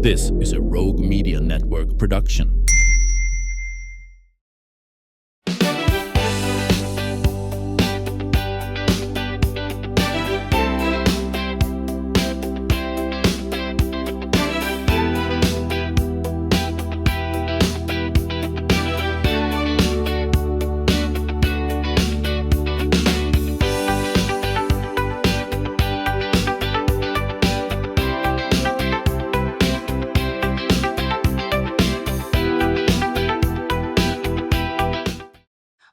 This is a Rogue Media Network production.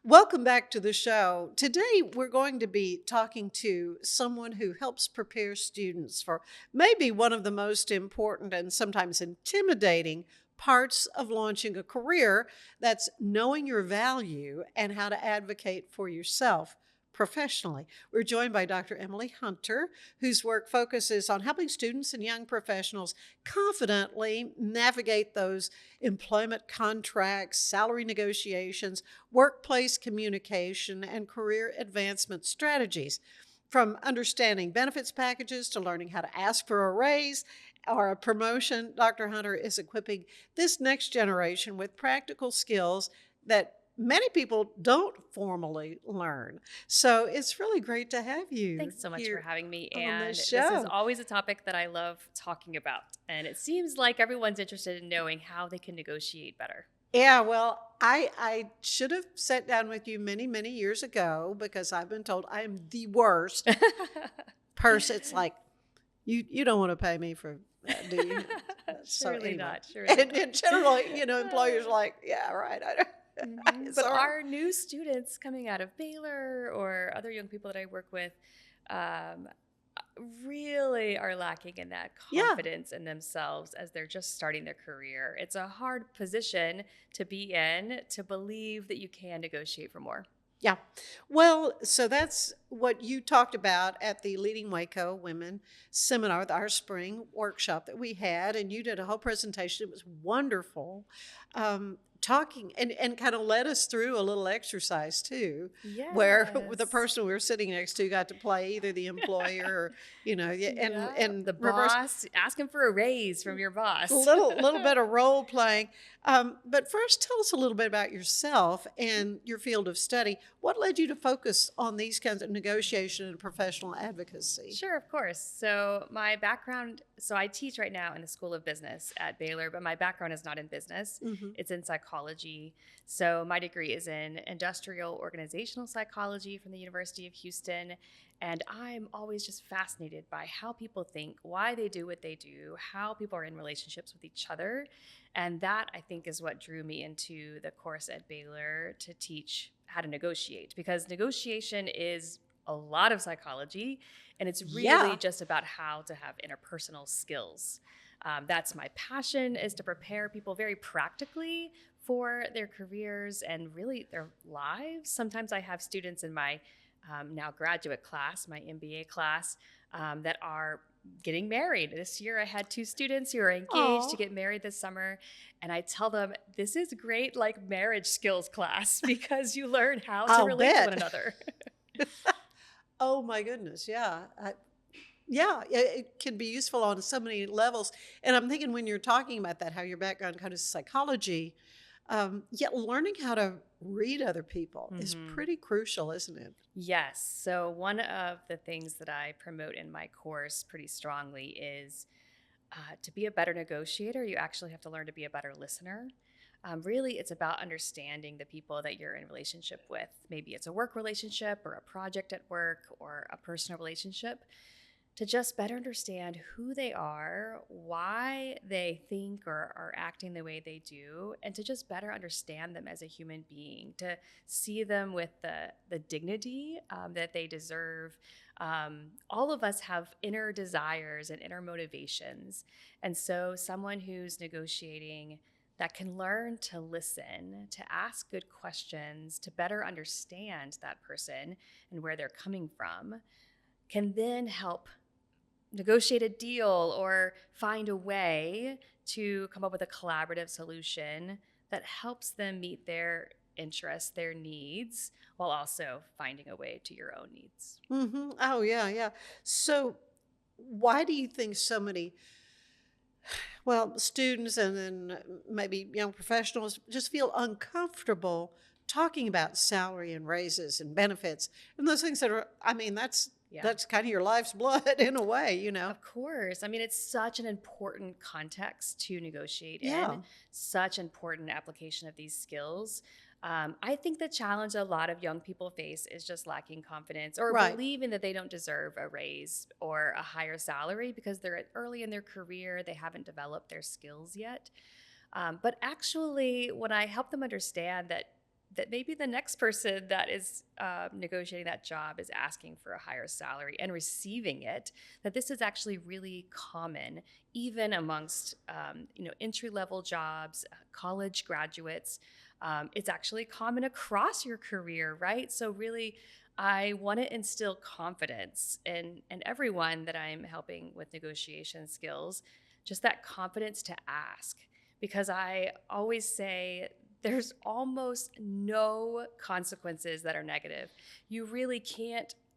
Welcome back to the show. Today, we're going to be talking to someone who helps prepare students for maybe one of the most important and sometimes intimidating parts of launching a career. That's knowing your value and how to advocate for yourself professionally. We're joined by Dr. Emily Hunter, whose work focuses on helping students and young professionals confidently navigate those employment contracts, salary negotiations, workplace communication, and career advancement strategies. From understanding benefits packages to learning how to ask for a raise or a promotion, Dr. Hunter is equipping this next generation with practical skills that many people don't formally learn. So it's really great to have you. Thanks so much for having me. on And this this show. is always a topic that I love talking about. And it seems like everyone's interested in knowing how they can negotiate better. Yeah, well, I should have sat down with you many, many years ago because I've been told I am the worst person. It's like, you don't want to pay me for that, do you? Surely not. And generally, employers are like, yeah, right. I don't. But our new students coming out of Baylor or other young people that I work with really are lacking in that confidence in themselves as they're just starting their career. It's a hard position to be in, to believe that you can negotiate for more. Yeah. Well, so that's what you talked about at the Leading Waco Women Seminar, our spring workshop that we had, and you did a whole presentation. It was wonderful. Talking and kind of led us through a little exercise too, where the person we were sitting next to got to play either the employer or, and the boss, asking for a raise from your boss. little bit of role playing. But first, tell us a little bit about yourself and your field of study. What led you to focus on these kinds of negotiation and professional advocacy? Sure, of course. So my background, I teach right now in the School of Business at Baylor, but my background is not in business. Mm-hmm. It's in psychology. So my degree is in industrial organizational psychology from the University of Houston. And I'm always just fascinated by how people think, why they do what they do, how people are in relationships with each other. And that, I think, is what drew me into the course at Baylor to teach how to negotiate, because negotiation is a lot of psychology, and it's really just about how to have interpersonal skills. That's my passion, is to prepare people very practically for their careers and really their lives. Sometimes I have students in my now graduate class, my MBA class, that are getting married. This year I had 2 students who are engaged to get married this summer. And I tell them, this is great like marriage skills class because you learn how to relate to one another. Oh my goodness. Yeah. It can be useful on so many levels. And I'm thinking when you're talking about that, how your background kind of psychology, yet learning how to read other people is pretty crucial, isn't it? Yes. So one of the things that I promote in my course pretty strongly is to be a better negotiator, you actually have to learn to be a better listener. Really, it's about understanding the people that you're in relationship with. Maybe it's a work relationship or a project at work or a personal relationship, to just better understand who they are, why they think or are acting the way they do, and to just better understand them as a human being, to see them with the dignity that they deserve. All of us have inner desires and inner motivations. And so someone who's negotiating that can learn to listen, to ask good questions, to better understand that person and where they're coming from, can then help negotiate a deal or find a way to come up with a collaborative solution that helps them meet their interests, their needs, while also finding a way to your own needs. Mm-hmm. Oh, yeah. So why do you think so many Well, students and then maybe young professionals just feel uncomfortable talking about salary and raises and benefits and those things that are, I mean, Yeah. that's kind of your life's blood in a way, you know. Of course. I mean, it's such an important context to negotiate Yeah. in, such important application of these skills. I think the challenge a lot of young people face is just lacking confidence or Right. believing that they don't deserve a raise or a higher salary because they're early in their career, they haven't developed their skills yet. But actually, when I help them understand that maybe the next person that is negotiating that job is asking for a higher salary and receiving it, that this is actually really common, even amongst entry level jobs, college graduates. It's actually common across your career, right? So really, I want to instill confidence in everyone that I'm helping with negotiation skills, just that confidence to ask. Because I always say there's almost no consequences that are negative. You really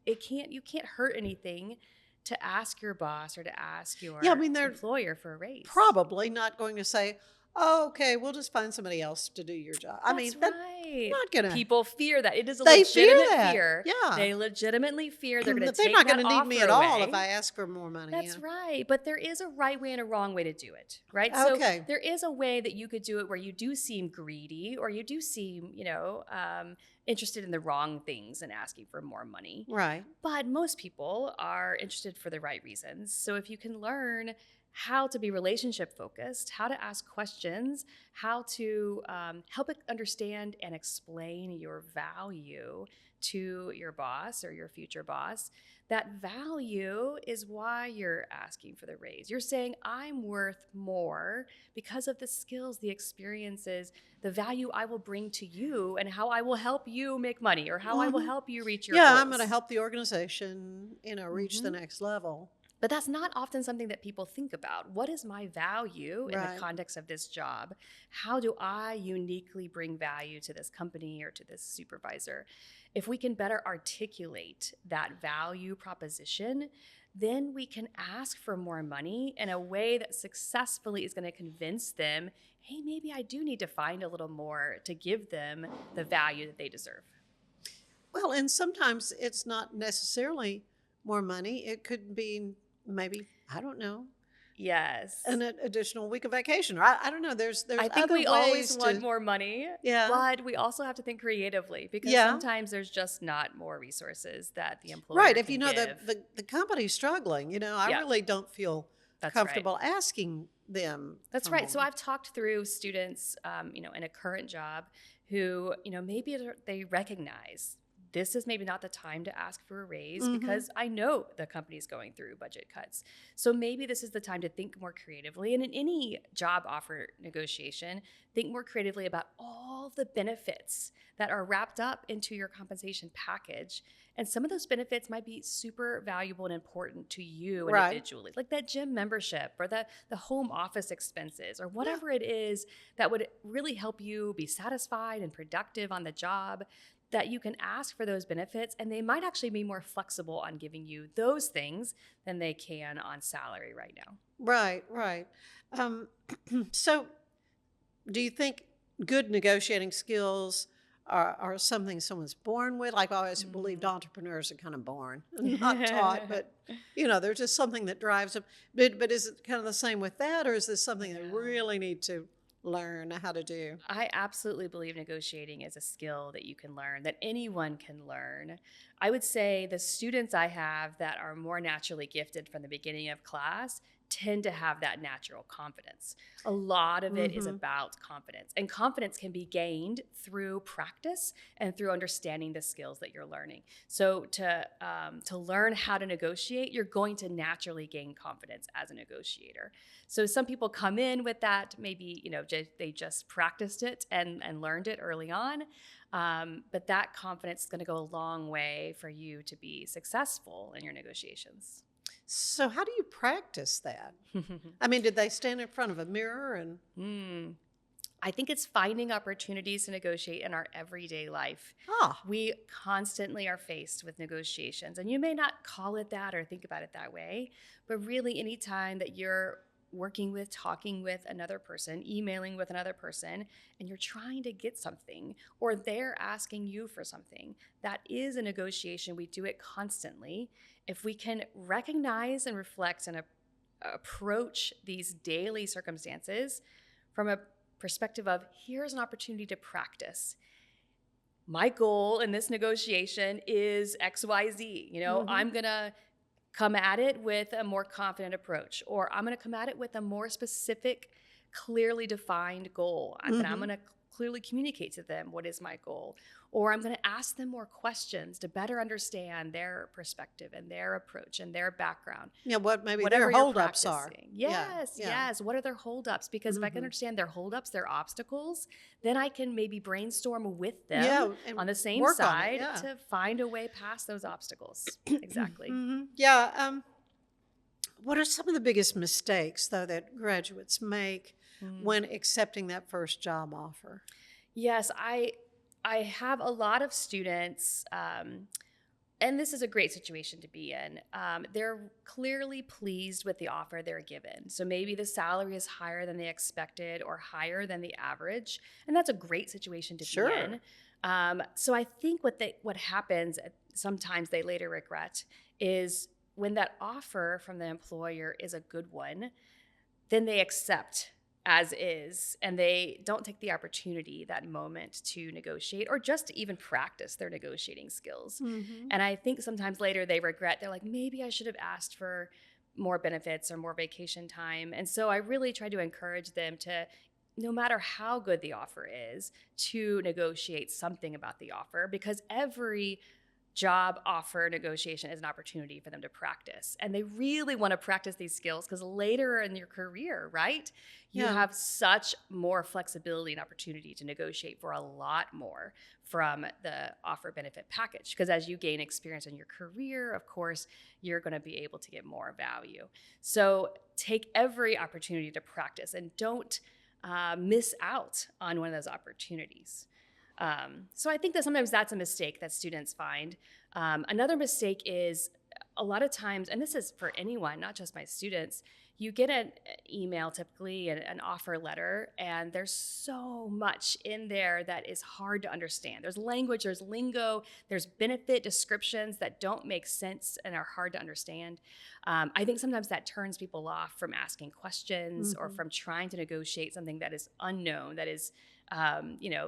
you can't hurt anything to ask your boss or to ask Yeah, I your mean, they're employer for a raise. probably not going to say, oh, okay, we'll just find somebody else to do your job. I mean, That's that's right. not going to, People fear that. It is a they fear legitimate that. fear. Yeah. They legitimately fear they're going That to they're take not going that to need me offer at all if away. I ask for more money. That's Yeah. right. But there is a right way and a wrong way to do it, right? So Okay. there is a way that you could do it where you do seem greedy or you do seem, interested in the wrong things and asking for more money. Right. But most people are interested for the right reasons. So if you can learn how to be relationship focused, how to ask questions, how to help it understand and explain your value to your boss or your future boss, that value is why you're asking for the raise. You're saying, I'm worth more because of the skills, the experiences, the value I will bring to you, and how I will help you make money or how I will Hmm. help you reach your Yeah, I'm going to goals. help the organization, reach the Mhm. next level. But that's not often something that people think about. What is my value in the Right. context of this job? How do I uniquely bring value to this company or to this supervisor? If we can better articulate that value proposition, then we can ask for more money in a way that successfully is going to convince them, hey, maybe I do need to find a little more to give them the value that they deserve. Well, and sometimes it's not necessarily more money. It could be maybe, I don't know, Yes. an additional week of vacation. Or I don't know. There's I think other we always ways want to, more money, yeah. but we also have to think creatively because Yeah. sometimes there's just not more resources that the Right. employer If you can know give. the company's struggling, I Yeah, really don't feel that's right. comfortable asking them That's for right. So more. I've talked through students, in a current job who, maybe they recognize this is maybe not the time to ask for a raise Hmm. because I know the company's going through budget cuts. So maybe this is the time to think more creatively. And in any job offer negotiation, think more creatively about all the benefits that are wrapped up into your compensation package. And some of those benefits might be super valuable and important to you Right. individually, like that gym membership or the home office expenses or Yeah. whatever it is that would really help you be satisfied and productive on the job, that you can ask for those benefits and they might actually be more flexible on giving you those things than they can on salary right now. Right. Right. Um, so, do you think good negotiating skills are something someone's born with? Like I always believed Mm. entrepreneurs are kind of born, not taught, but there's just something that drives them. But is it kind of the same with that, or is this something they Yeah. really need to learn how to do? I absolutely believe negotiating is a skill that you can learn, that anyone can learn. I would say the students I have that are more naturally gifted from the beginning of class tend to have that natural confidence. A lot of it is Hmm. about confidence, and confidence can be gained through practice and through understanding the skills that you're learning. So to learn how to negotiate, you're going to naturally gain confidence as a negotiator. So some people come in with that, maybe, they just practiced it and learned it early on. But that confidence is going to go a long way for you to be successful in your negotiations. So, how do you practice that? I mean, did they stand in front of a mirror and? Hmm. I think it's finding opportunities to negotiate in our everyday life. Ah, We constantly are faced with negotiations, and you may not call it that or think about it that way, but really, anytime that you're working with, talking with another person, emailing with another person, and you're trying to get something, or they're asking you for something. That is a negotiation. We do it constantly. If we can recognize and reflect and approach these daily circumstances from a perspective of, here's an opportunity to practice. My goal in this negotiation is XYZ. I'm going to come at it with a more confident approach, or I'm going to come at it with a more specific, clearly defined goal. I'm going to clearly communicate to them what is my goal, or I'm going to ask them more questions to better understand their perspective and their approach and their background. Yeah, what maybe Whatever their you're holdups are. practicing. Yes. What are their holdups? Because if I can understand their holdups, their obstacles, then I can maybe brainstorm with them on the same side to find a way past those obstacles. Exactly. Yeah. What are some of the biggest mistakes, though, that graduates make when accepting that first job offer? Yes, I have a lot of students, and this is a great situation to be in. They're clearly pleased with the offer they're given. So maybe the salary is higher than they expected or higher than the average, and that's a great situation to be in. So I think what happens, sometimes they later regret, is when that offer from the employer is a good one, then they accept as is, and they don't take the opportunity, that moment, to negotiate or just to even practice their negotiating skills. And I think sometimes later they regret, they're like, maybe I should have asked for more benefits or more vacation time. And so I really try to encourage them to, no matter how good the offer is, to negotiate something about the offer, because every job offer negotiation is an opportunity for them to practice. And they really want to practice these skills because later in your career, right, you have such more flexibility and opportunity to negotiate for a lot more from the offer benefit package. Because as you gain experience in your career, of course, you're going to be able to get more value. So take every opportunity to practice and don't miss out on one of those opportunities. So I think that sometimes that's a mistake that students find. Another mistake is a lot of times, and this is for anyone, not just my students, you get an email, typically an offer letter, and there's so much in there that is hard to understand. There's language, there's lingo, there's benefit descriptions that don't make sense and are hard to understand. I think sometimes that turns people off from asking questions or from trying to negotiate something that is unknown, that is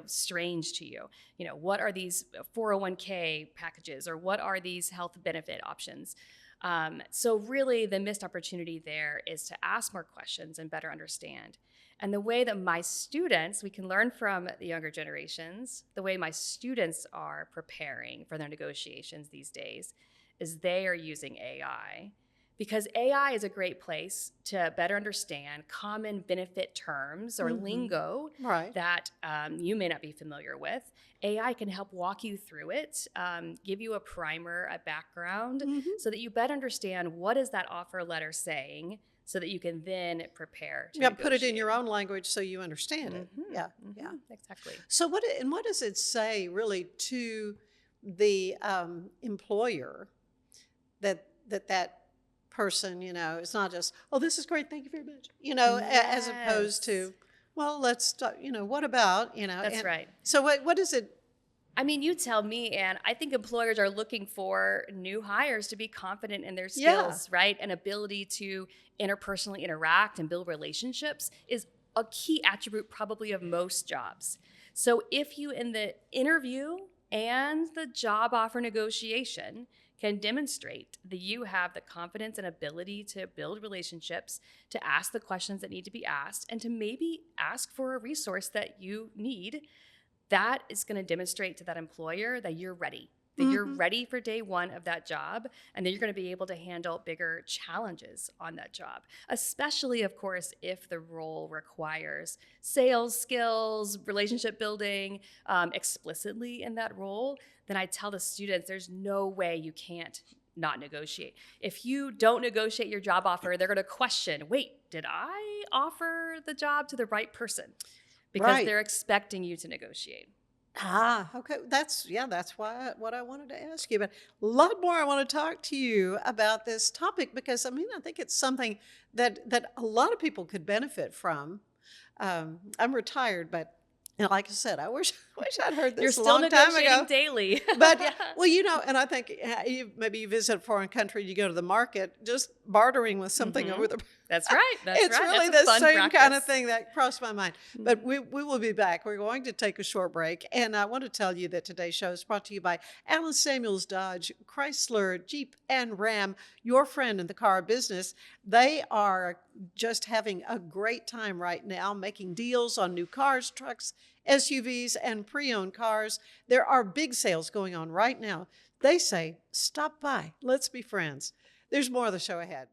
strange to you. What are these 401k packages, or what are these health benefit options? So really the missed opportunity there is to ask more questions and better understand. And the way that my students, we can learn from the younger generations, the way my students are preparing for their negotiations these days is they are using AI. Because AI is a great place to better understand common benefit terms or lingo that you may not be familiar with. AI can help walk you through it, give you a primer, a background, so that you better understand what is that offer letter saying, so that you can then prepare to negotiate. Put it in your own language so you understand it. Exactly. So what does it say really to the employer that person, it's not just, oh, this is great, thank you very much, as opposed to, well, let's, what about, That's right. So what is it? I mean, you tell me, Ann. I think employers are looking for new hires to be confident in their skills, right? And ability to interpersonally interact and build relationships is a key attribute probably of most jobs. So if you, in the interview and the job offer negotiation, can demonstrate that you have the confidence and ability to build relationships, to ask the questions that need to be asked, and to maybe ask for a resource that you need, that is going to demonstrate to that employer that you're ready, that you're ready for day one of that job, and that you're going to be able to handle bigger challenges on that job, especially, of course, if the role requires sales skills, relationship building explicitly in that role. Then I tell the students there's no way you can't not negotiate. If you don't negotiate your job offer, they're going to question, wait, did I offer the job to the right person? Because they're expecting you to negotiate. Okay. That's what I wanted to ask you about. A lot more I want to talk to you about this topic because I think it's something that a lot of people could benefit from. I'm retired, but like I said, I wish I'd heard You're this a still long time negotiating ago. daily. But well, and I think maybe you visit a foreign country, you go to the market, just bartering with something over the. That's right. It's right. really That's a the fun same practice. kind of thing that crossed my mind. But we will be back. We're going to take a short break. And I want to tell you that today's show is brought to you by Allen Samuels Dodge, Chrysler, Jeep, and Ram, your friend in the car business. They are just having a great time right now, making deals on new cars, trucks, SUVs, and pre-owned cars. There are big sales going on right now. They say, stop by. Let's be friends. There's more of the show ahead.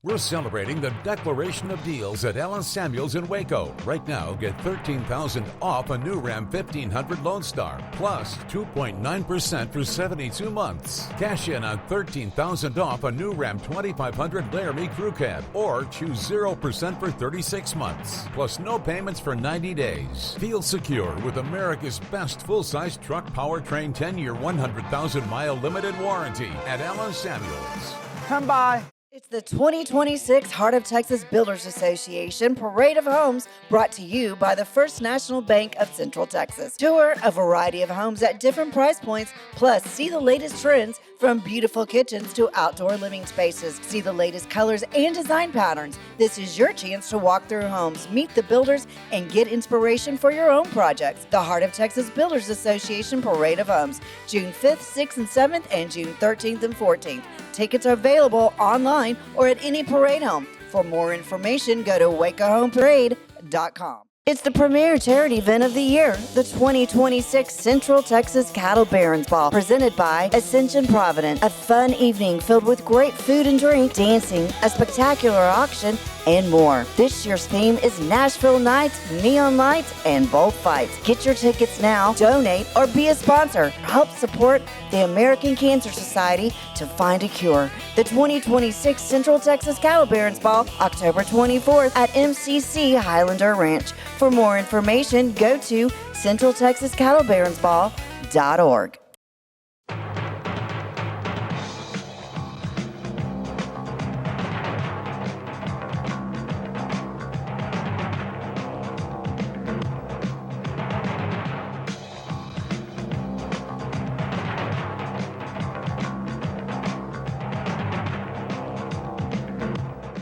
We're celebrating the declaration of deals at Allen Samuels in Waco. Right now, get $13,000 off a new Ram 1500 Lone Star, plus 2.9% for 72 months. Cash in on $13,000 off a new Ram 2500 Laramie Crew Cab, or choose 0% for 36 months, plus no payments for 90 days. Feel secure with America's best full-size truck powertrain 10-year, 100,000-mile limited warranty at Allen Samuels. Come by. It's the 2026 Heart of Texas Builders Association Parade of Homes, brought to you by the First National Bank of Central Texas. Tour a variety of homes at different price points, plus see the latest trends from beautiful kitchens to outdoor living spaces. See the latest colors and design patterns. This is your chance to walk through homes, meet the builders, and get inspiration for your own projects. The Heart of Texas Builders Association Parade of Homes, June 5th, 6th, and 7th, and June 13th and 14th. Tickets are available online or at any parade home. For more information, go to wacohomeparade.com. It's the premier charity event of the year, the 2026 Central Texas Cattle Barons Ball, presented by Ascension Providence. A fun evening filled with great food and drink, dancing, a spectacular auction, and more. This year's theme is Nashville Nights, Neon Lights, and Bullfights. Get your tickets now, donate, or be a sponsor. Help support the American Cancer Society to find a cure. The 2026 Central Texas Cattle Barons Ball, October 24th at MCC Highlander Ranch. For more information, go to centraltexascattlebaronsball.org.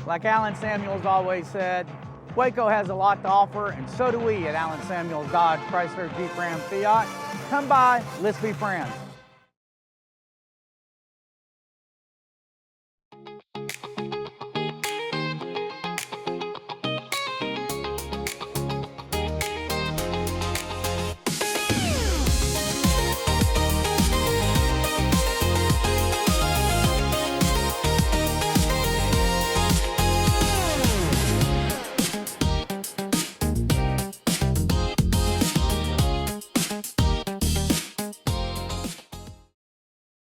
Like Allen Samuels always said, Waco has a lot to offer, and so do we at Allen Samuels Dodge, Chrysler, Jeep, Ram, Fiat. Come by, let's be friends.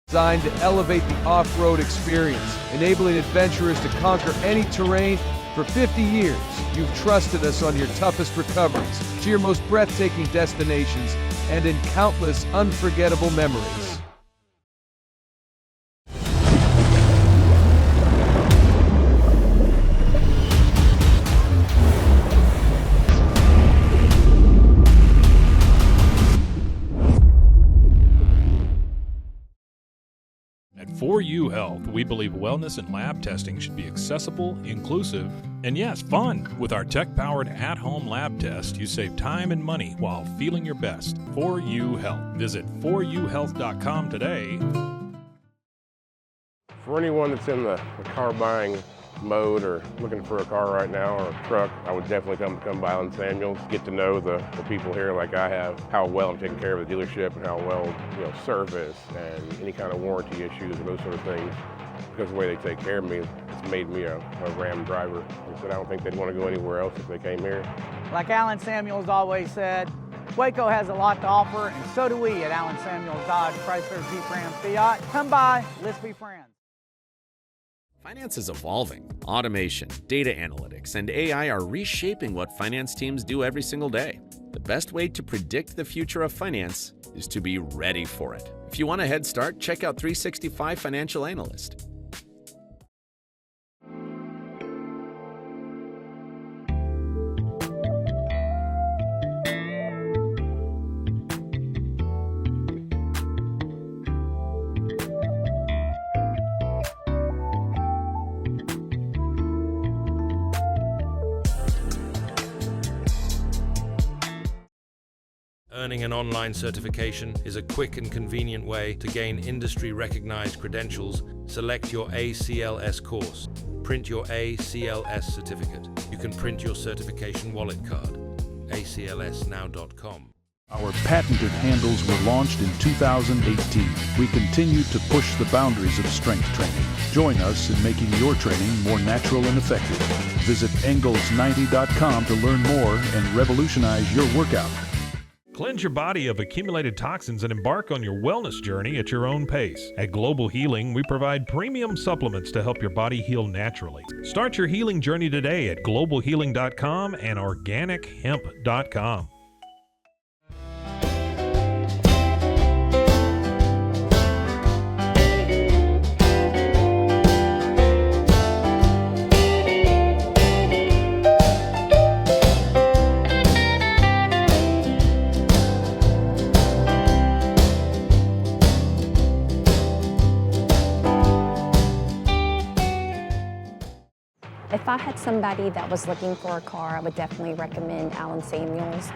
Designed to elevate the off-road experience, enabling adventurers to conquer any terrain. For 50 years, you've trusted us on your toughest recoveries, to your most breathtaking destinations, and in countless unforgettable memories. At 4U Health, we believe wellness and lab testing should be accessible, inclusive, and yes, fun. With our tech-powered at-home lab test, you save time and money while feeling your best. 4U Health. Visit 4uhealth.com today. For anyone that's in the car buying mode or looking for a car right now or a truck, I would definitely come by Allen Samuels, get to know the people here like I have, how well I'm taking care of the dealership and how well, service and any kind of warranty issues and those sort of things. Because of the way they take care of me, it's made me a Ram driver. I said I don't think they'd want to go anywhere else if they came here. Like Allen Samuels always said, Waco has a lot to offer, and so do we at Allen Samuels Dodge, Chrysler, Jeep, Ram, Fiat. Come by, let's be friends. Finance is evolving. Automation, data analytics, and AI are reshaping what finance teams do every single day. The best way to predict the future of finance is to be ready for it. If you want a head start, check out 365 Financial Analyst. Earning an online certification is a quick and convenient way to gain industry-recognized credentials. Select your ACLS course. Print your ACLS certificate. You can print your certification wallet card. aclsnow.com. Our patented handles were launched in 2018. We continue to push the boundaries of strength training. Join us in making your training more natural and effective. Visit Engels90.com to learn more and revolutionize your workout. Cleanse your body of accumulated toxins and embark on your wellness journey at your own pace. At Global Healing, we provide premium supplements to help your body heal naturally. Start your healing journey today at globalhealing.com and organichemp.com. If I had somebody that was looking for a car, I would definitely recommend Allen Samuels.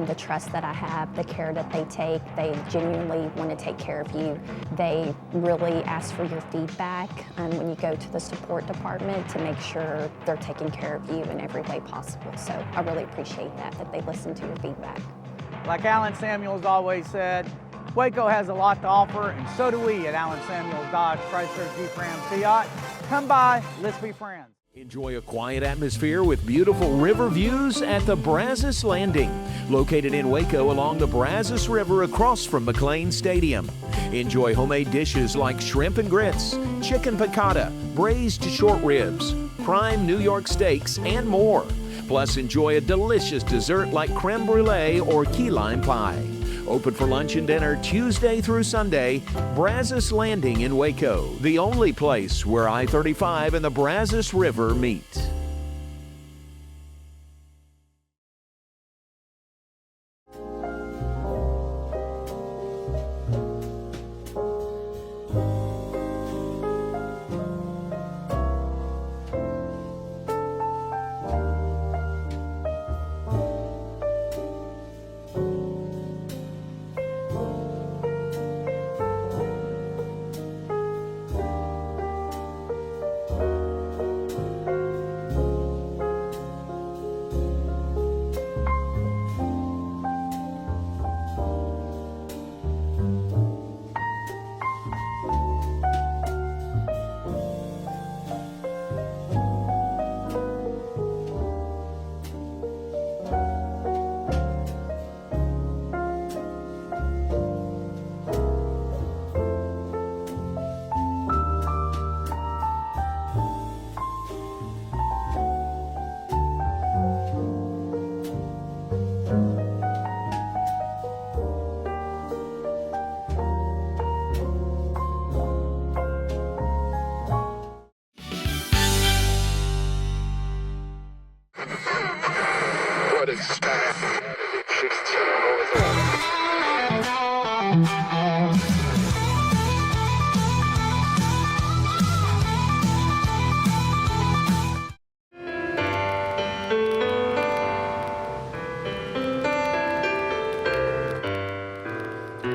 The trust that I have, the care that they take, they genuinely want to take care of you. They really ask for your feedback when you go to the support department to make sure they're taking care of you in every way possible. So I really appreciate that they listen to your feedback. Like Allen Samuels always said, Waco has a lot to offer, and so do we at Allen Samuels Dodge Chrysler Jeep Ram Fiat. Come by, let's be friends. Enjoy a quiet atmosphere with beautiful river views at the Brazos Landing, located in Waco along the Brazos River across from McLean Stadium. Enjoy homemade dishes like shrimp and grits, chicken piccata, braised short ribs, prime New York steaks, and more. Plus, enjoy a delicious dessert like creme brulee or key lime pie. Open for lunch and dinner Tuesday through Sunday. Brazos Landing in Waco, the only place where I-35 and the Brazos River meet.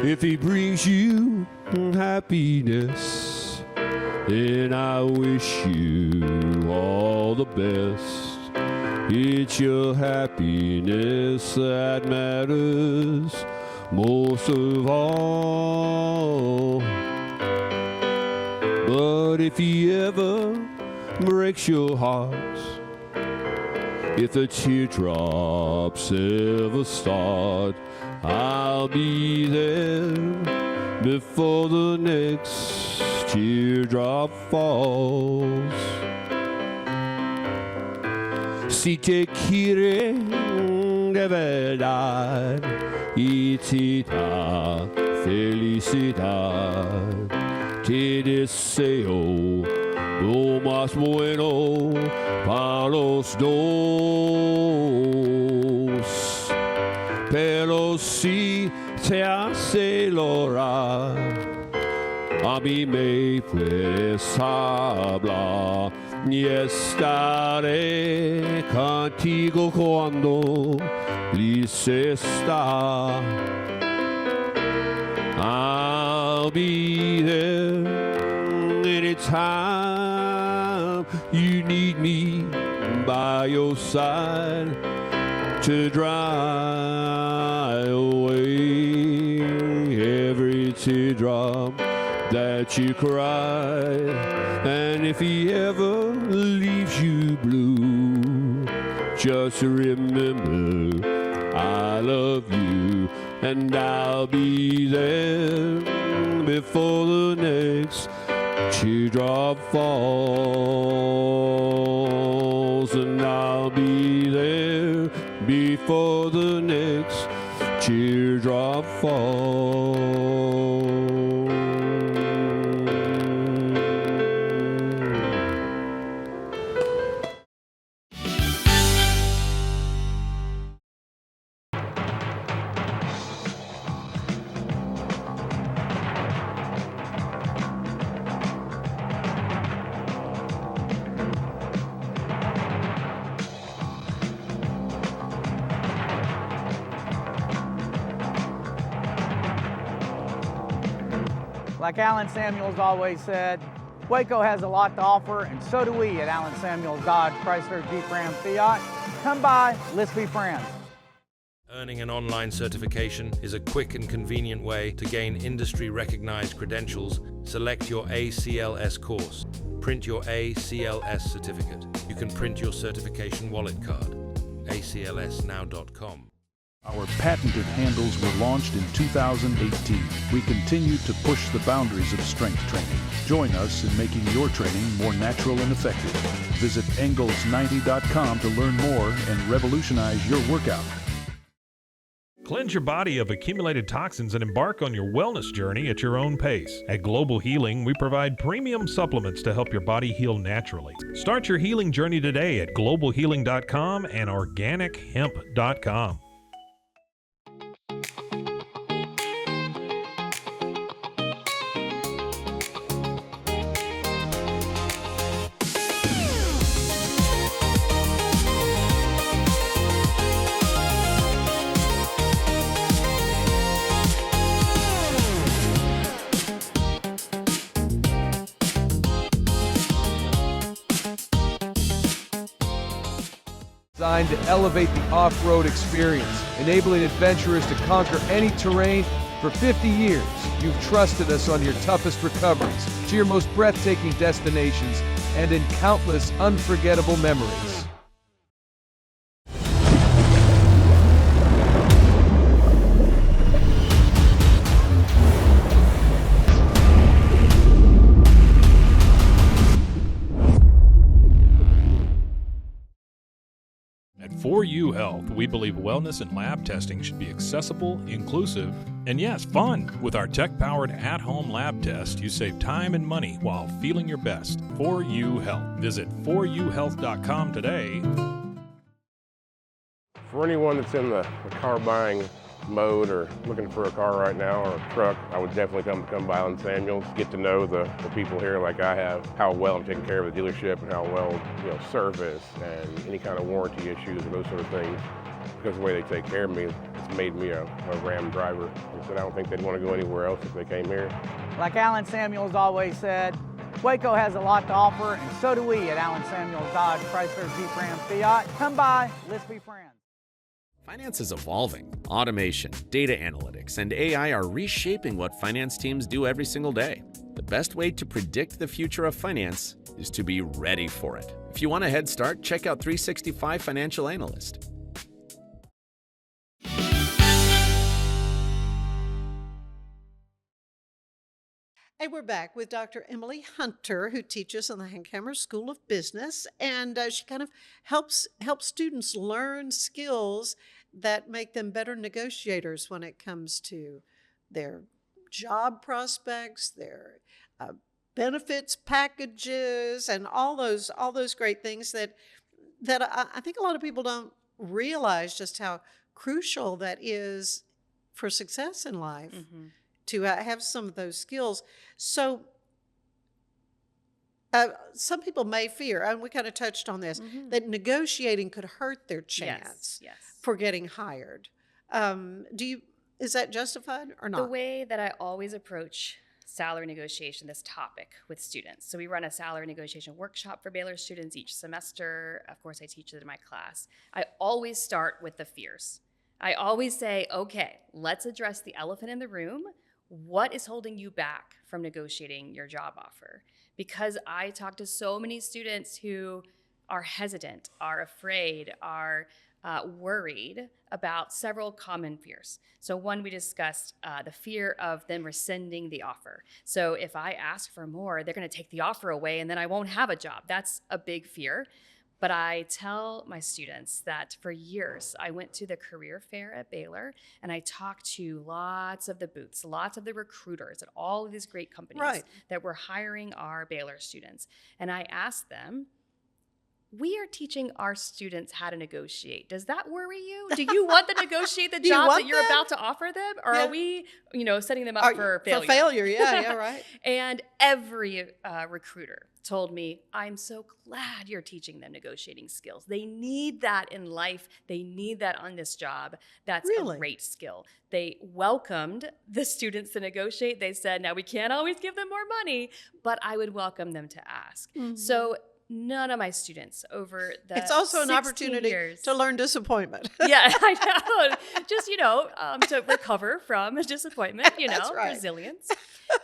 If he brings you happiness, then I wish you all the best. It's your happiness that matters most of all. But if he ever breaks your heart, If the teardrops ever start, I'll be there before the next teardrop falls. Si te quiere de verdad y te da felicidad, te deseo lo más bueno para los dos. Pero si te hace llorar, a mí me puedes hablar y estaré contigo cuando dice está. I'll be there anytime you need me by your side to dry away every teardrop that you cried. And if he ever leaves you blue, just remember I love you, and I'll be there before the next teardrop falls. And I'll be there before the next teardrop falls. Like Alan Samuels always said, Waco has a lot to offer, and so do we at Alan Samuels Dodge, Chrysler, Jeep, Ram, Fiat. Come by, let's be friends. Earning an online certification is a quick and convenient way to gain industry-recognized credentials. Select your ACLS course. Print your ACLS certificate. You can print your certification wallet card. aclsnow.com. Our patented handles were launched in 2018. We continue to push the boundaries of strength training. Join us in making your training more natural and effective. Visit Engels90.com to learn more and revolutionize your workout. Cleanse your body of accumulated toxins and embark on your wellness journey at your own pace. At Global Healing, we provide premium supplements to help your body heal naturally. Start your healing journey today at globalhealing.com and organichemp.com. Designed to elevate the off-road experience, enabling adventurers to conquer any terrain. For 50 years, you've trusted us on your toughest recoveries, to your most breathtaking destinations, and in countless unforgettable memories. At 4U Health, we believe wellness and lab testing should be accessible, inclusive, and yes, fun. With our tech-powered at-home lab test, you save time and money while feeling your best. 4U Health. Visit 4uhealth.com today. For anyone that's in the car buying mode or looking for a car right now or a truck, I would definitely come by Alan Samuels, get to know the people here like I have, how well I'm taking care of the dealership and how well, service and any kind of warranty issues or those sort of things. Because of the way they take care of me, it's made me a Ram driver. I said I don't think they'd want to go anywhere else if they came here. Like Alan Samuels always said, Waco has a lot to offer, and so do we at Alan Samuels Dodge, Chrysler, Jeep, Ram, Fiat. Come by, let's be friends. Finance is evolving. Automation, data analytics, and AI are reshaping what finance teams do every single day. The best way to predict the future of finance is to be ready for it. If you want a head start, check out 365 Financial Analyst. Hey, we're back with Dr. Emily Hunter, who teaches in the Hankamer School of Business, and she kind of helps students learn skills that make them better negotiators when it comes to their job prospects, their benefits packages, and all those great things that I think a lot of people don't realize just how crucial that is for success in life. Mm-hmm. To have some of those skills. So some people may fear, and we kind of touched on this, mm-hmm. that negotiating could hurt their chance for getting hired. Is that justified or not? The way that I always approach salary negotiation, this topic with students. So we run a salary negotiation workshop for Baylor students each semester. Of course, I teach it in my class. I always start with the fears. I always say, okay, let's address the elephant in the room. What is holding you back from negotiating your job offer? Because I talk to so many students who are hesitant, are afraid, are worried about several common fears. So one, we discussed the fear of them rescinding the offer. So if I ask for more, they're going to take the offer away and then I won't have a job. That's a big fear. But I tell my students that for years, I went to the career fair at Baylor and I talked to lots of the booths, lots of the recruiters at all of these great companies that were hiring our Baylor students. And I asked them, we are teaching our students how to negotiate. Does that worry you? Do you want to negotiate the job that you're about to offer them? Or are we, setting them up for failure? For failure, yeah, right. And every recruiter told me, I'm so glad you're teaching them negotiating skills. They need that in life. They need that on this job. That's a great skill. They welcomed the students to negotiate. They said, now we can't always give them more money, but I would welcome them to ask. Mm-hmm. So none of my students over the It's also an opportunity years, to learn disappointment. Yeah, I know. Just, to recover from disappointment, That's right. Resilience.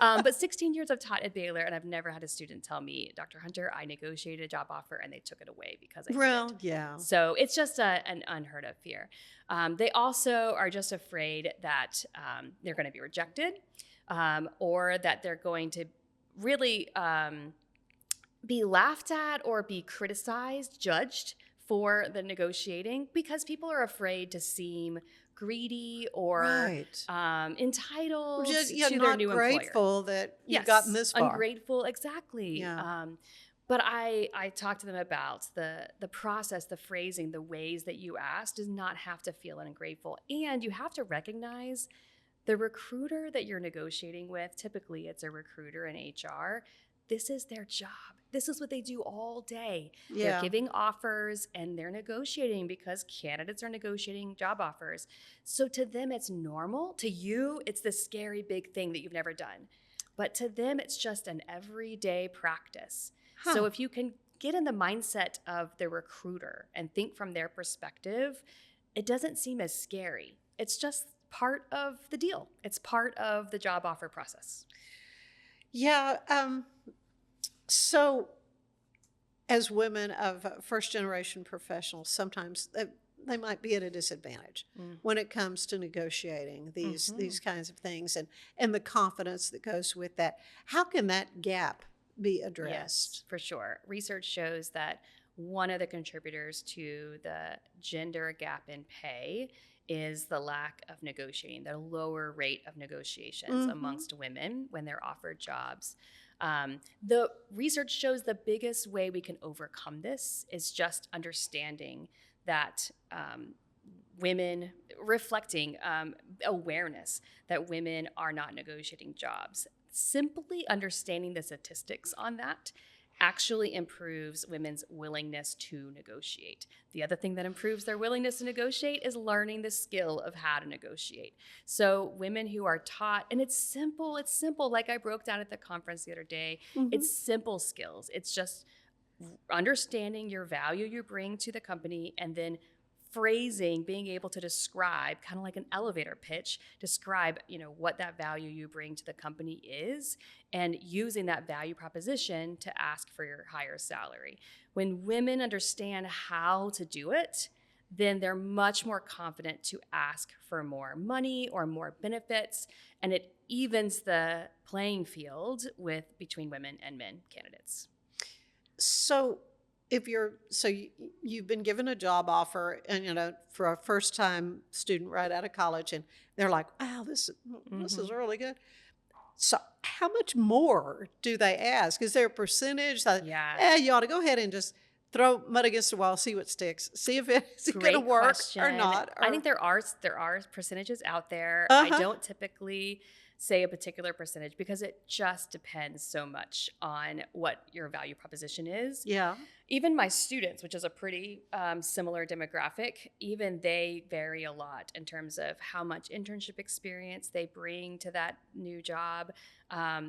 But 16 years I've taught at Baylor, and I've never had a student tell me, Dr. Hunter, I negotiated a job offer and they took it away because I did. Yeah. So it's just an unheard of fear. They also are just afraid that they're going to be rejected or that they're going to really be laughed at or be criticized, judged for the negotiating because people are afraid to seem greedy or entitled to their new employer. Not grateful that you've gotten this far. Ungrateful, exactly. Yeah. But I talk to them about the process, the phrasing, the ways that you ask does not have to feel ungrateful. And you have to recognize the recruiter that you're negotiating with, typically it's a recruiter in HR, this is their job. This is what they do all day. Yeah. They're giving offers and they're negotiating because candidates are negotiating job offers. So to them, it's normal. To you, it's this scary big thing that you've never done. But to them, it's just an everyday practice. Huh. So if you can get in the mindset of the recruiter and think from their perspective, it doesn't seem as scary. It's just part of the deal. It's part of the job offer process. Yeah. So as women of first-generation professionals, sometimes they might be at a disadvantage when it comes to negotiating these kinds of things and the confidence that goes with that. How can that gap be addressed? Yes, for sure. Research shows that one of the contributors to the gender gap in pay is the lack of negotiating, the lower rate of negotiations amongst women when they're offered jobs. The research shows the biggest way we can overcome this is just understanding that women, reflecting awareness that women are not negotiating jobs. Simply understanding the statistics on that actually improves women's willingness to negotiate. The other thing that improves their willingness to negotiate is learning the skill of how to negotiate. So women who are taught, and it's simple, like I broke down at the conference the other day, it's simple skills. It's just understanding your value you bring to the company and then phrasing, being able to describe, kind of like an elevator pitch, describe, what that value you bring to the company is, and using that value proposition to ask for your higher salary. When women understand how to do it, then they're much more confident to ask for more money or more benefits, and it evens the playing field between women and men candidates. So you've been given a job offer, and for a first-time student right out of college, and they're like, "Wow, this is really good." So how much more do they ask? Is there a percentage that you ought to go ahead and just throw mud against the wall, see what sticks, see if it's going to work or not? I think there are percentages out there. I don't typically say a particular percentage because it just depends so much on what your value proposition is. Yeah. Even my students, which is a pretty similar demographic, even they vary a lot in terms of how much internship experience they bring to that new job,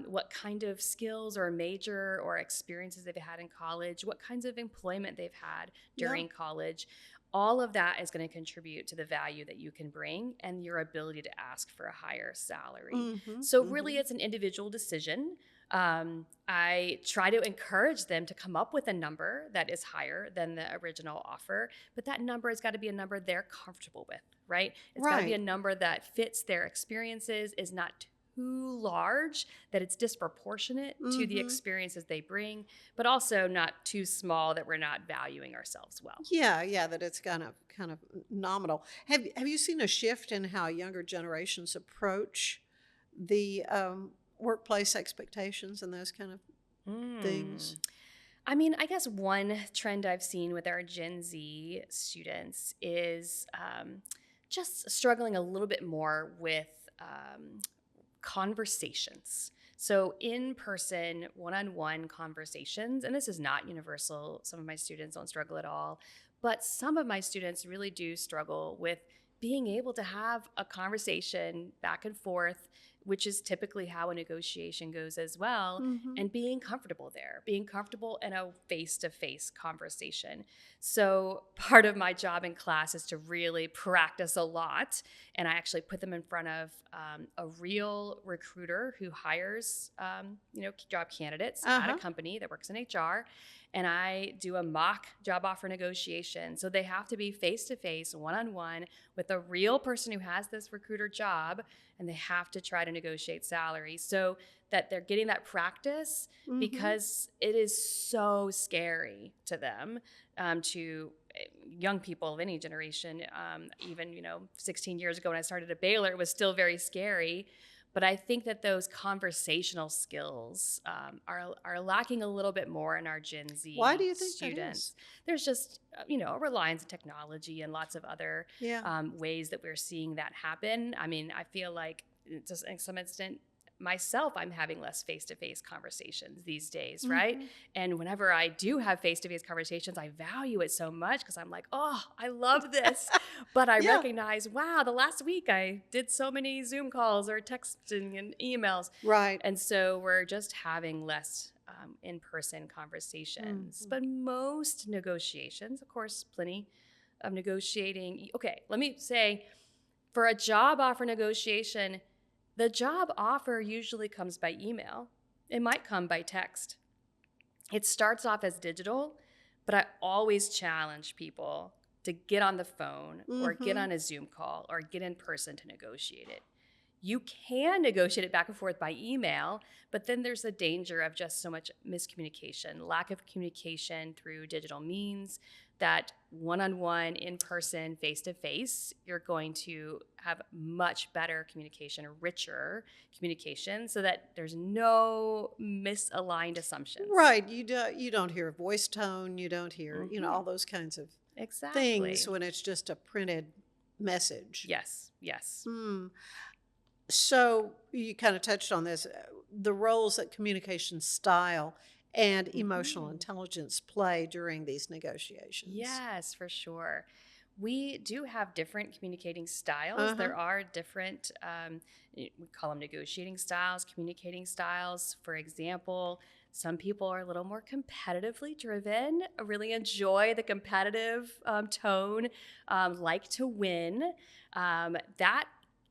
what kind of skills or major or experiences they've had in college, what kinds of employment they've had during college. All of that is going to contribute to the value that you can bring and your ability to ask for a higher salary. So really, it's an individual decision. I try to encourage them to come up with a number that is higher than the original offer, but that number has got to be a number they're comfortable with, right? It's got to be a number that fits their experiences, is not too large that it's disproportionate to the experiences they bring, but also not too small that we're not valuing ourselves well. Yeah, that it's kind of nominal. Have you seen a shift in how younger generations approach the workplace expectations and those kind of things? I mean, I guess one trend I've seen with our Gen Z students is just struggling a little bit more with conversations. So in-person, one-on-one conversations, and this is not universal. Some of my students don't struggle at all, but some of my students really do struggle with being able to have a conversation back and forth, which is typically how a negotiation goes as well, and being comfortable there, being comfortable in a face-to-face conversation. So part of my job in class is to really practice a lot, and I actually put them in front of a real recruiter who hires job candidates at a company that works in HR, and I do a mock job offer negotiation. So they have to be face-to-face, one-on-one with a real person who has this recruiter job, and they have to try to negotiate salary so that they're getting that practice because it is so scary to them, to young people of any generation. Even 16 years ago when I started at Baylor, it was still very scary. But I think that those conversational skills are lacking a little bit more in our Gen Z students. Why do you think that is? There's just, a reliance on technology and lots of other ways that we're seeing that happen. I mean, I feel like, just in some extent, myself, I'm having less face-to-face conversations these days, right? And whenever I do have face-to-face conversations, I value it so much because I'm like, oh, I love this. But I recognize, wow, the last week I did so many Zoom calls or texting and emails. Right. And so we're just having less in-person conversations. But most negotiations, of course, plenty of negotiating. Okay, let me say, for a job offer negotiation, the job offer usually comes by email. It might come by text. It starts off as digital, but I always challenge people to get on the phone or get on a Zoom call or get in person to negotiate it. You can negotiate it back and forth by email, but then there's a danger of just so much miscommunication, lack of communication through digital means, that one-on-one, in-person, face-to-face, you're going to have much better communication, richer communication, so that there's no misaligned assumptions. Right. You don't hear voice tone. You don't hear, all those kinds of things when it's just a printed message. Yes. So you kind of touched on this, the roles that communication style and emotional intelligence play during these negotiations. Yes, for sure. We do have different communicating styles. There are different, we call them negotiating styles, communicating styles. For example, Some people are a little more competitively driven, really enjoy the competitive tone, like to win. That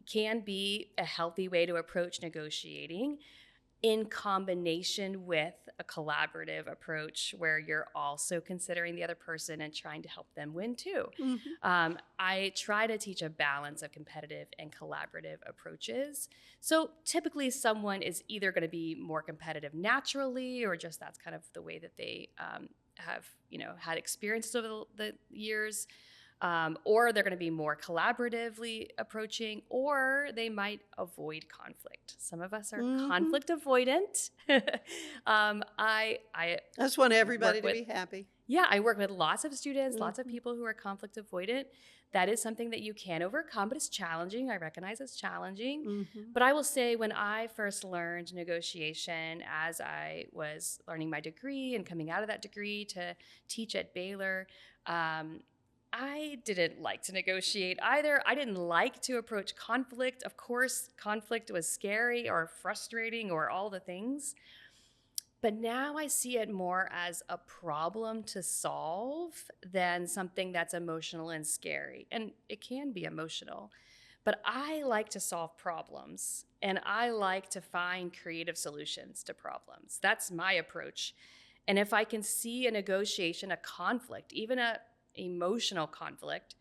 can be a healthy way to approach negotiating, in combination with a collaborative approach where you're also considering the other person and trying to help them win too. I try to teach a balance of competitive and collaborative approaches. So typically someone is either going to be more competitive naturally, or just that's kind of the way that they have, had experiences over the years. Or they're going to be more collaboratively approaching, or they might avoid conflict. Some of us are conflict avoidant. I just want everybody to be happy. Yeah, I work with lots of students, lots of people who are conflict avoidant. That is something that you can overcome, but it's challenging. I recognize it's challenging. But I will say, when I first learned negotiation as I was learning my degree and coming out of that degree to teach at Baylor, I didn't like to negotiate either. I didn't like to approach conflict. Of course, conflict was scary or frustrating or all the things. But now I see it more as a problem to solve than something that's emotional and scary. And it can be emotional. But I like to solve problems, and I like to find creative solutions to problems. That's my approach. And if I can see a negotiation, a conflict, even a emotional conflict,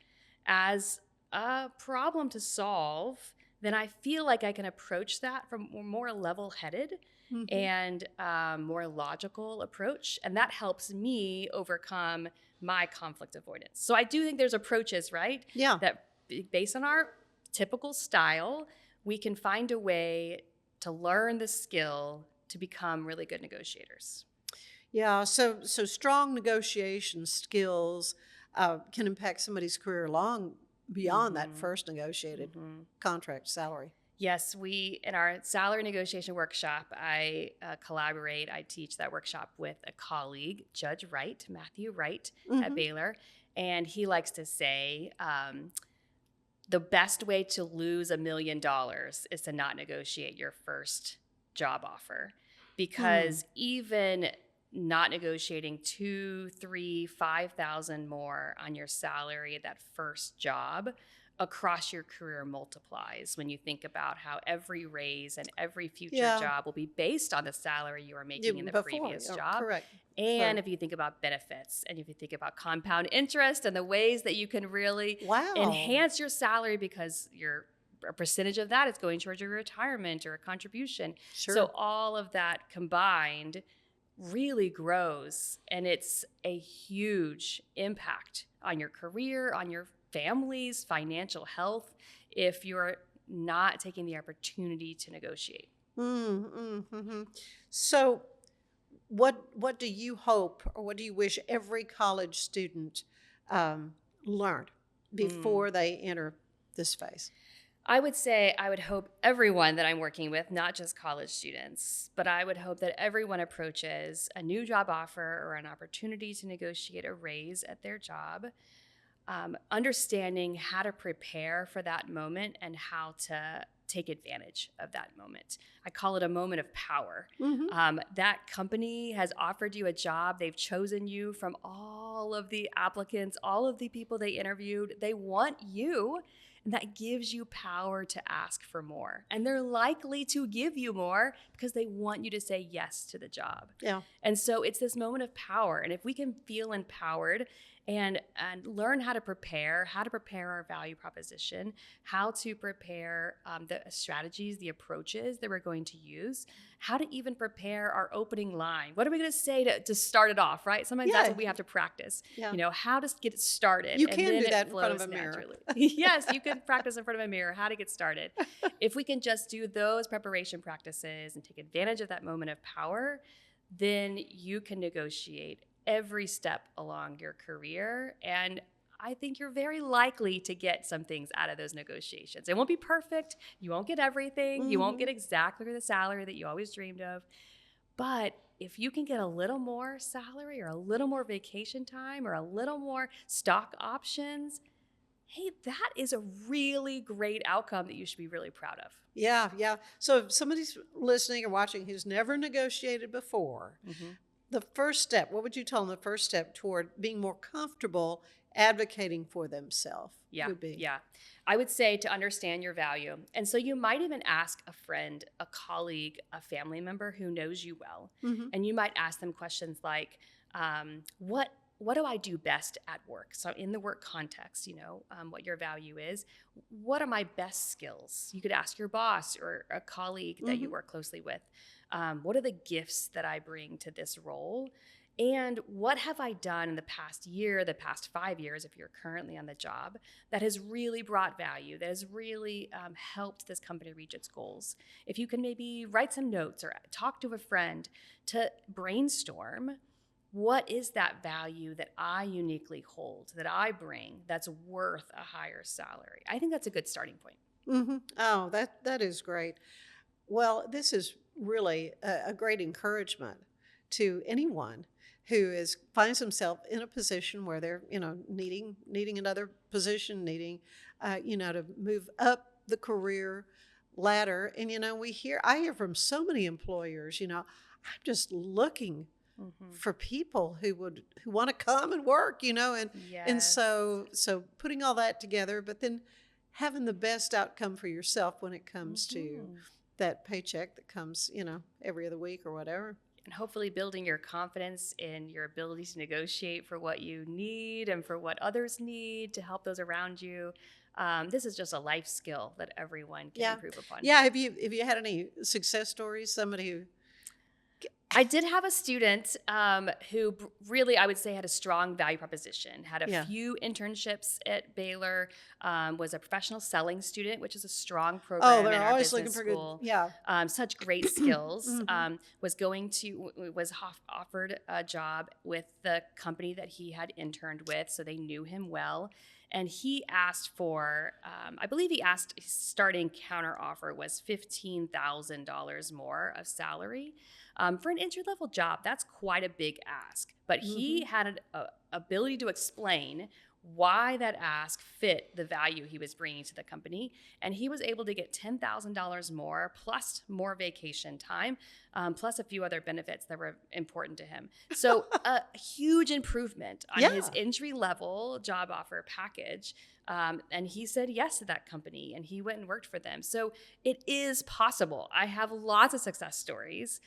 as a problem to solve, then I feel like I can approach that from a more level-headed and more logical approach. And that helps me overcome my conflict avoidance. So I do think there's approaches, right? Yeah. That based on our typical style, we can find a way to learn the skill to become really good negotiators. Yeah, so strong negotiation skills can impact somebody's career long beyond that first negotiated contract salary. Yes, in our salary negotiation workshop, I collaborate. I teach that workshop with a colleague, Judge Wright, Matthew Wright at Baylor. And he likes to say, the best way to lose $1 million is to not negotiate your first job offer. Because even not negotiating 2, 3, 5,000 more on your salary at that first job across your career multiplies when you think about how every raise and every future job will be based on the salary you were making in the previous job. Correct. And if you think about benefits, and if you think about compound interest and the ways that you can really enhance your salary, because a percentage of that is going towards your retirement or a contribution. So all of that combined really grows, and it's a huge impact on your career, on your family's financial health, if you're not taking the opportunity to negotiate. So what do you hope, or what do you wish every college student learned before they enter this phase? I would say I would hope everyone that I'm working with, not just college students, but I would hope that everyone approaches a new job offer or an opportunity to negotiate a raise at their job, understanding how to prepare for that moment and how to take advantage of that moment. I call it a moment of power. That company has offered you a job. They've chosen you from all of the applicants, all of the people they interviewed. They want you. And that gives you power to ask for more. And they're likely to give you more because they want you to say yes to the job. Yeah. And so it's this moment of power. And if we can feel empowered and learn how to prepare our value proposition, how to prepare the strategies, the approaches that we're going to use, how to even prepare our opening line. What are we going to say to start it off, right? Sometimes that's what we have to practice. Yeah. How to get it started. You can do that in front of a mirror. Yes, you can practice in front of a mirror how to get started. If we can just do those preparation practices and take advantage of that moment of power, then you can negotiate every step along your career. And I think you're very likely to get some things out of those negotiations. It won't be perfect. You won't get everything. You won't get exactly the salary that you always dreamed of. But if you can get a little more salary or a little more vacation time or a little more stock options, hey, that is a really great outcome that you should be really proud of. Yeah, yeah. So if somebody's listening or watching who's never negotiated before, the first step, what would you tell them the first step toward being more comfortable advocating for themselves would be? Yeah. I would say to understand your value. And so you might even ask a friend, a colleague, a family member who knows you well. And you might ask them questions like, what do I do best at work? So in the work context, what your value is. What are my best skills? You could ask your boss or a colleague that you work closely with. What are the gifts that I bring to this role? And what have I done in the past year, the past 5 years, if you're currently on the job, that has really brought value, that has really helped this company reach its goals? If you can maybe write some notes or talk to a friend to brainstorm, what is that value that I uniquely hold, that I bring, that's worth a higher salary? I think that's a good starting point. Oh, that is great. Well, this is really a great encouragement to anyone who finds himself in a position where they're, needing another position, needing, to move up the career ladder. And, I hear from so many employers, I'm just looking for people who want to come and work, and so putting all that together, but then having the best outcome for yourself when it comes to that paycheck that comes, every other week or whatever. And hopefully building your confidence in your ability to negotiate for what you need and for what others need to help those around you. This is just a life skill that everyone can improve upon. Yeah. Have you had any success stories? Somebody who... I did have a student who really, I would say, had a strong value proposition, had a few internships at Baylor, was a professional selling student, which is a strong program in our business school. Such great skills. Was offered a job with the company that he had interned with, so they knew him well. And he asked for, his starting counter offer was $15,000 more of salary. For an entry-level job, that's quite a big ask. But he had an ability to explain why that ask fit the value he was bringing to the company. And he was able to get $10,000 more, plus more vacation time, plus a few other benefits that were important to him. So a huge improvement on his entry-level job offer package. And he said yes to that company, and he went and worked for them. So it is possible. I have lots of success stories.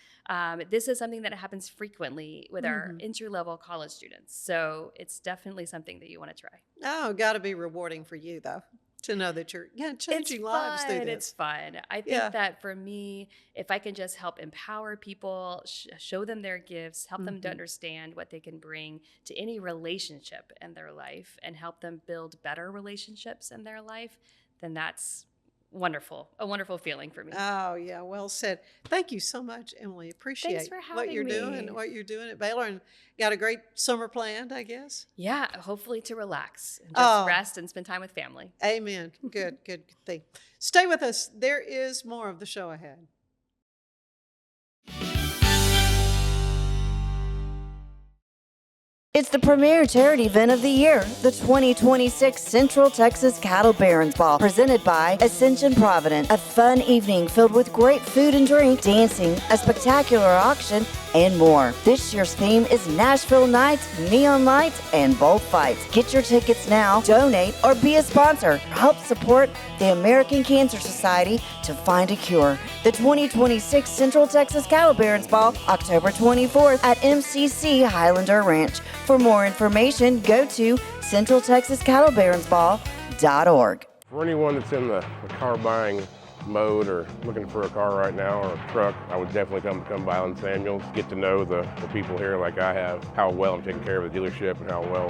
This is something that happens frequently with our entry-level college students. So it's definitely something that you want to try. Oh, got to be rewarding for you, though, to know that you're changing lives through this. It's fun. I think that for me, if I can just help empower people, show them their gifts, help them to understand what they can bring to any relationship in their life and help them build better relationships in their life, then that's wonderful. A wonderful feeling for me. Oh, yeah. Well said. Thank you so much, Emily. Appreciate Thanks for having what you're doing at Baylor, and got a great summer planned, I guess. Yeah, hopefully to relax and just rest and spend time with family. Amen. Good thing. Stay with us. There is more of the show ahead. It's the premier charity event of the year, the 2026 Central Texas Cattle Barons Ball, presented by Ascension Providence. A fun evening filled with great food and drink, dancing, a spectacular auction, and more. This year's theme is Nashville Nights, Neon Lights, and Bullfights. Get your tickets now, donate, or be a sponsor. Help support the American Cancer Society to find a cure. The 2026 Central Texas Cattle Barons Ball, October 24th at MCC Highlander Ranch. For more information, go to centraltexascattlebaronsball.org. For anyone that's in the car buying mode or looking for a car right now or a truck, I would definitely come by Allen Samuels, get to know the people here like I have, how well I'm taking care of the dealership and how well,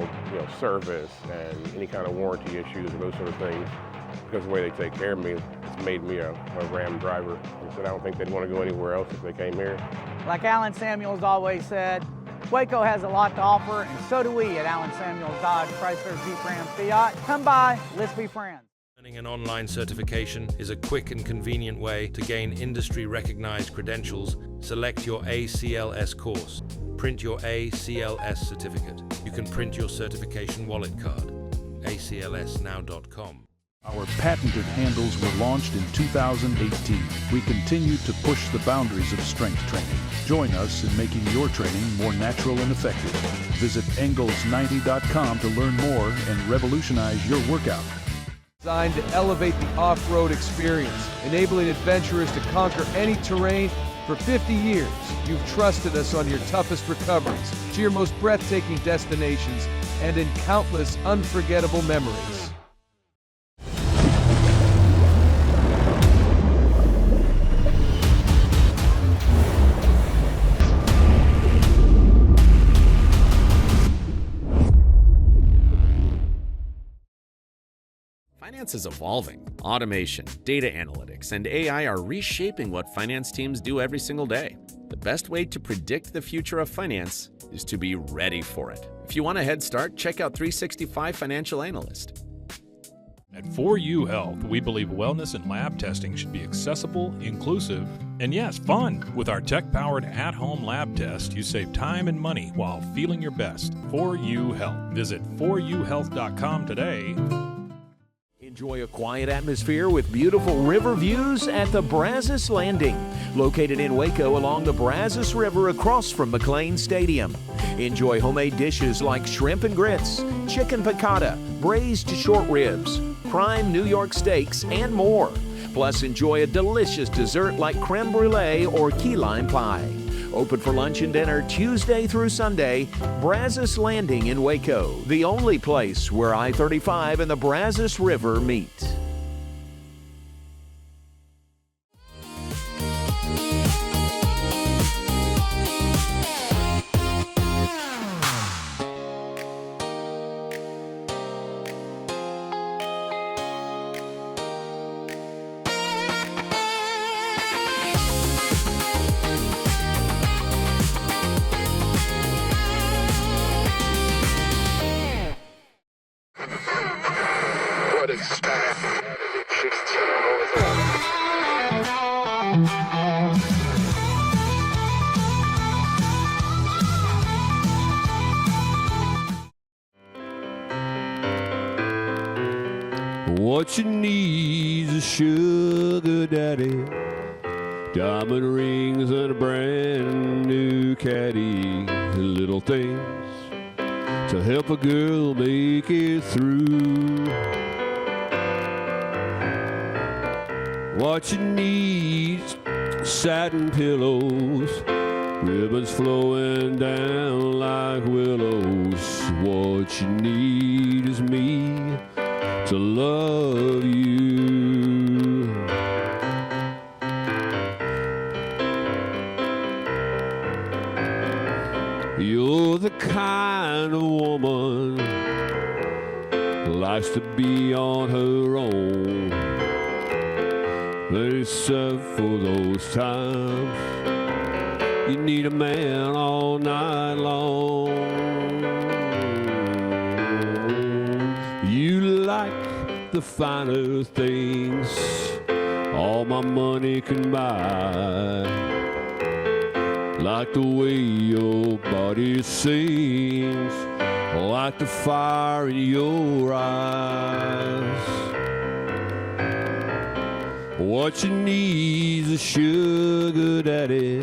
service and any kind of warranty issues or those sort of things. Because of the way they take care of me, it's made me a Ram driver. And so I don't think they'd want to go anywhere else if they came here. Like Alan Samuels always said, Waco has a lot to offer, and so do we at Alan Samuels Dodge Chrysler Jeep Ram Fiat. Come by, let's be friends. Earning an online certification is a quick and convenient way to gain industry-recognized credentials. Select your ACLS course. Print your ACLS certificate. You can print your certification wallet card. aclsnow.com. Our patented handles were launched in 2018. We continue to push the boundaries of strength training. Join us in making your training more natural and effective. Visit Engels90.com to learn more and revolutionize your workout. Designed to elevate the off-road experience, enabling adventurers to conquer any terrain. For 50 years, you've trusted us on your toughest recoveries, to your most breathtaking destinations, and in countless unforgettable memories. Finance is evolving. Automation, data analytics, and AI are reshaping what finance teams do every single day. The best way to predict the future of finance is to be ready for it. If you want a head start, check out 365 Financial Analyst. At 4U Health, we believe wellness and lab testing should be accessible, inclusive, and yes, fun. With our tech-powered at-home lab test, you save time and money while feeling your best. 4U Health. Visit 4uhealth.com today. Enjoy a quiet atmosphere with beautiful river views at the Brazos Landing, located in Waco along the Brazos River across from McLean Stadium. Enjoy homemade dishes like shrimp and grits, chicken piccata, braised short ribs, prime New York steaks, and more. Plus, enjoy a delicious dessert like creme brulee or key lime pie. Open for lunch and dinner Tuesday through Sunday. Brazos Landing in Waco, the only place where I-35 and the Brazos River meet. What you need is a sugar daddy, diamond rings and a brand new caddy, little things to help a girl make it through. What you need is satin pillows, ribbons flowing down like willows. What you need is me to love you. You're the kind of woman likes to be on her own, but except for those times you need a man all night long. You like the finer things all my money can buy, like the way your body sings, like the fire in your eyes. What you need is a sugar daddy,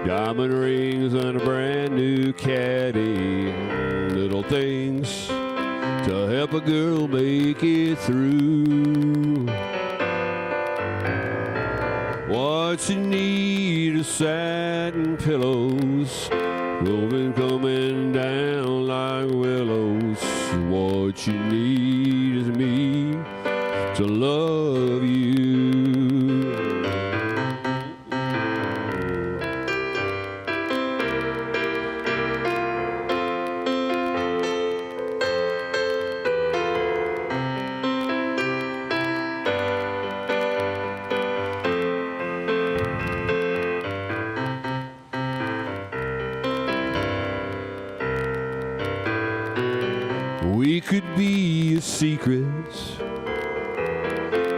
diamond rings and a brand new caddy, little things to help a girl make it through. What you need is satin pillows, roving coming down like willows. What you need is me to love you. We could be a secret,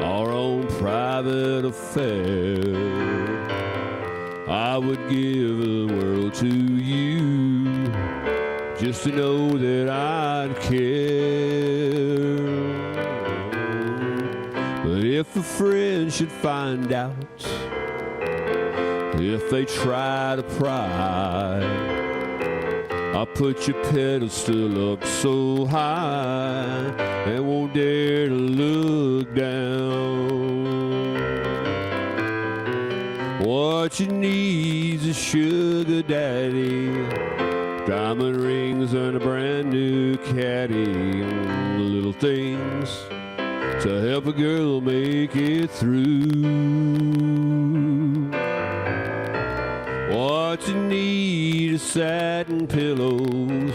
our own private affair. I would give the world to you just to know that I'd care. But if a friend should find out, if they try to pry, I'll put your pedestal up so high and won't dare to look down. What you need's a sugar daddy, diamond rings and a brand new caddy, little things to help a girl make it through. What you need is satin pillows,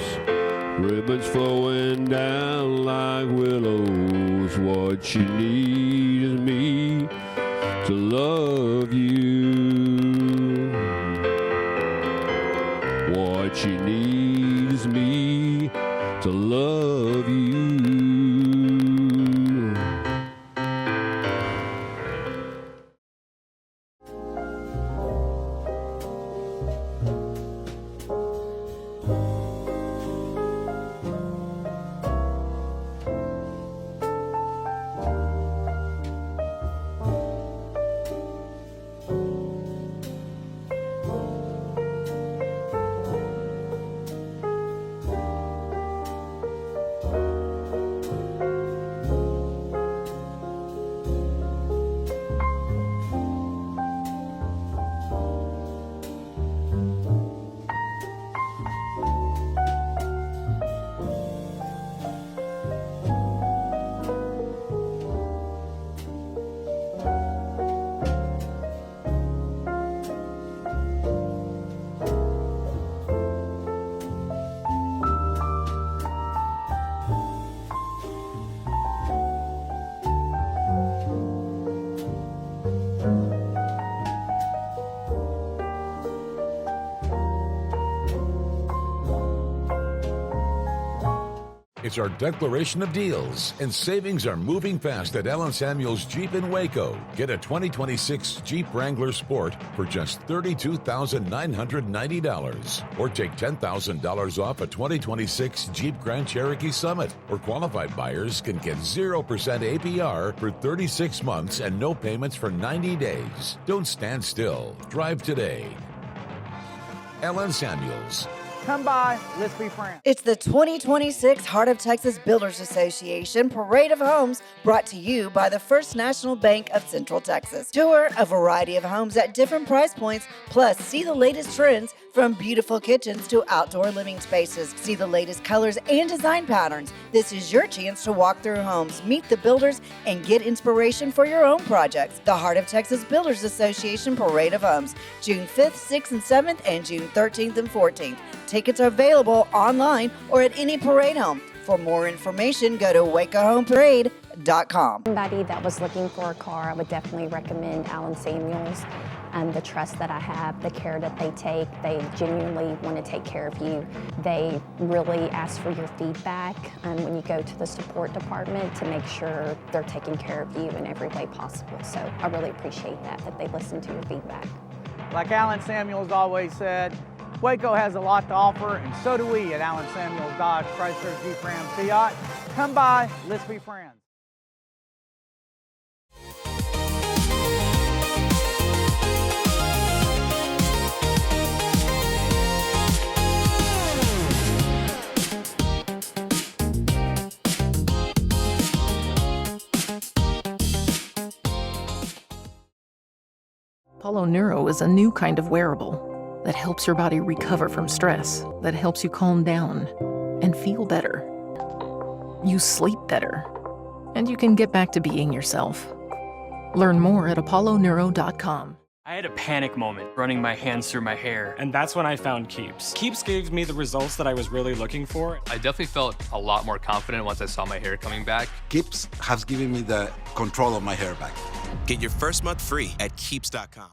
ribbons flowing down like willows. What you need is me to love you. What you need is me to love you. It's our declaration of deals, and savings are moving fast at Allen Samuels Jeep in Waco. Get a 2026 Jeep Wrangler Sport for just $32,990. Or take $10,000 off a 2026 Jeep Grand Cherokee Summit. Or qualified buyers can get 0% APR for 36 months and no payments for 90 days. Don't stand still. Drive today. Allen Samuels. Come by, let's be friends. It's the 2026 Heart of Texas Builders Association Parade of Homes, brought to you by the First National Bank of Central Texas. Tour a variety of homes at different price points, plus see the latest trends from beautiful kitchens to outdoor living spaces. See the latest colors and design patterns. This is your chance to walk through homes, meet the builders, and get inspiration for your own projects. The Heart of Texas Builders Association Parade of Homes, June 5th, 6th, and 7th, and June 13th and 14th. Tickets are available online or at any parade home. For more information, go to wacohomeparade.com. Somebody that was looking for a car, I would definitely recommend Allen Samuels. The trust that I have, the care that they take, they genuinely want to take care of you. They really ask for your feedback when you go to the support department to make sure they're taking care of you in every way possible. So I really appreciate that they listen to your feedback. Like Allen Samuels always said, Waco has a lot to offer, and so do we at Allen Samuels Dodge Chrysler Jeep Ram Fiat. Come by, let's be friends. Apollo Neuro is a new kind of wearable that helps your body recover from stress, that helps you calm down and feel better. You sleep better, and you can get back to being yourself. Learn more at apolloneuro.com. I had a panic moment running my hands through my hair, and that's when I found Keeps. Keeps gave me the results that I was really looking for. I definitely felt a lot more confident once I saw my hair coming back. Keeps has given me the control of my hair back. Get your first month free at keeps.com.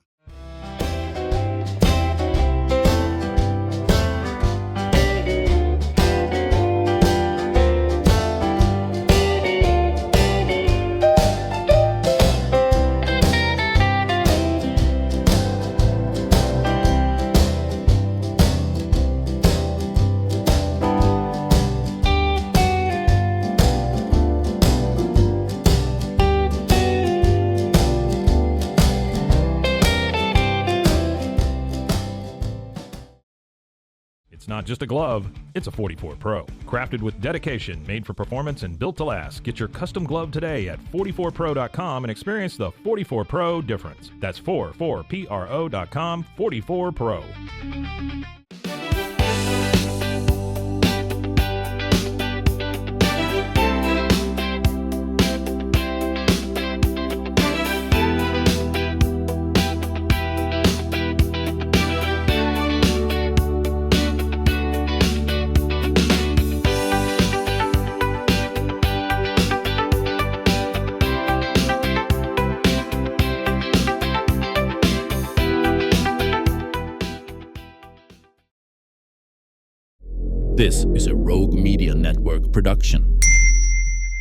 not just a glove, it's a 44 Pro. Crafted with dedication, made for performance, and built to last. Get your custom glove today at 44pro.com and experience the 44 Pro difference. That's 44pro.com, 44 Pro. This is a Rogue Media Network production.